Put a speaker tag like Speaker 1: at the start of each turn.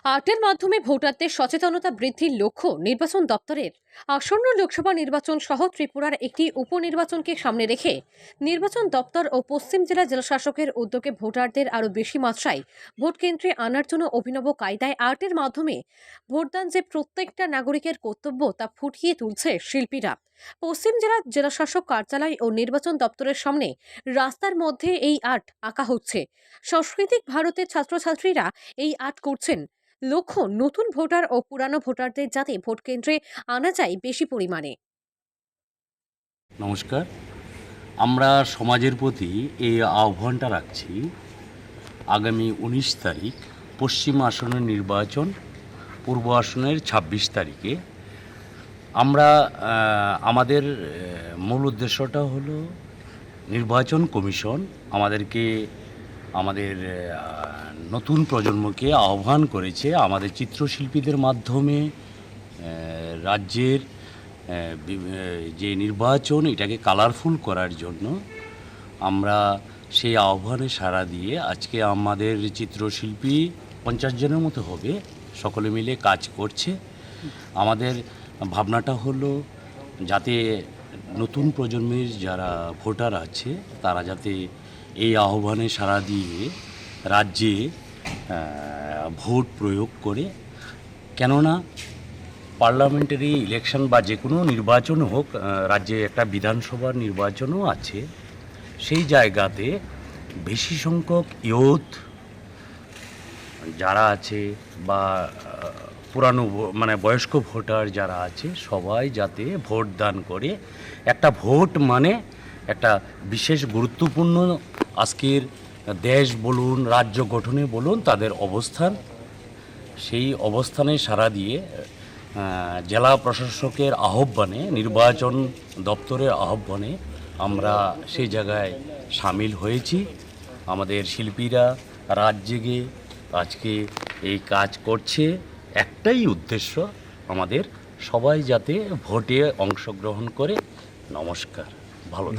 Speaker 1: আর্টের মাধ্যমে ভোটারদের সচেতনতা বৃদ্ধির লক্ষ্য নির্বাচন দপ্তরের আসন্ন লোকসভা নির্বাচন সহ ত্রিপুরার একটি উপনির্বাচনকে সামনে রেখে নির্বাচন দপ্তর ও পশ্চিম জেলা জেলাশাসকের উদ্যোগে ভোটারদের আরও বেশি মাত্রায় ভোট কেন্দ্রে আনার জন্য অভিনব কায়দায় আর্টের মাধ্যমে ভোটদান যে প্রত্যেকটা নাগরিকের কর্তব্য তা ফুটিয়ে তুলছে শিল্পীরা। পশ্চিম জেলার জেলাশাসক কার্যালয় ও নির্বাচন দপ্তরের সামনে রাস্তার মধ্যে এই আর্ট আঁকা হচ্ছে। সাংস্কৃতিক ভারতের ছাত্রছাত্রীরা এই আর্ট করছেন। লক্ষ্য নতুন ভোটার ও পুরানো ভোটারদের যাতে ভোট কেন্দ্রে আনা যায় বেশি পরিমাণে।
Speaker 2: নমস্কার। আমরা সমাজের প্রতি এই আহ্বানটা রাখছি, আগামী 19 তারিখ পশ্চিম আসনের নির্বাচন, পূর্ব আসনের 26 তারিখে আমরা আমাদের মূল উদ্দেশ্যটা হলো নির্বাচন কমিশন আমাদের নতুন প্রজন্মকে আহ্বান করেছে আমাদের চিত্রশিল্পীদের মাধ্যমে রাজ্যের যে নির্বাচন এটাকে কালারফুল করার জন্য। আমরা সেই আহ্বানে সাড়া দিয়ে আজকে আমাদের চিত্রশিল্পী 50 জনের মতো হবে, সকলে মিলে কাজ করছে। আমাদের ভাবনাটা হলো যাতে নতুন প্রজন্মের যারা ভোটার আছে তারা যাতে এই আহ্বানে সাড়া দিয়ে রাজ্যে ভোট প্রয়োগ করে, কেননা পার্লামেন্টারি ইলেকশন বা যে কোনো নির্বাচন হোক, রাজ্যে একটা বিধানসভার নির্বাচনও আছে, সেই জায়গাতে বেশি সংখ্যক ইয়ুথ যারা আছে বা পুরানো বয়স্ক ভোটার যারা আছে সবাই যাতে ভোট দান করে। একটা ভোট মানে একটা বিশেষ গুরুত্বপূর্ণ আজকের দেশ বলুন, রাজ্য গঠনে বলুন, তাদের অবস্থান। সেই অবস্থানে সাড়া দিয়ে জেলা প্রশাসকের আহ্বানে, নির্বাচন দপ্তরের আহ্বানে আমরা সেই জায়গায় সামিল হয়েছি। আমাদের শিল্পীরা রাত জেগে আজকে এই কাজ করছে। একটাই উদ্দেশ্য, আমাদের সবাই যাতে ভোটে অংশগ্রহণ করে। নমস্কার, ভালো।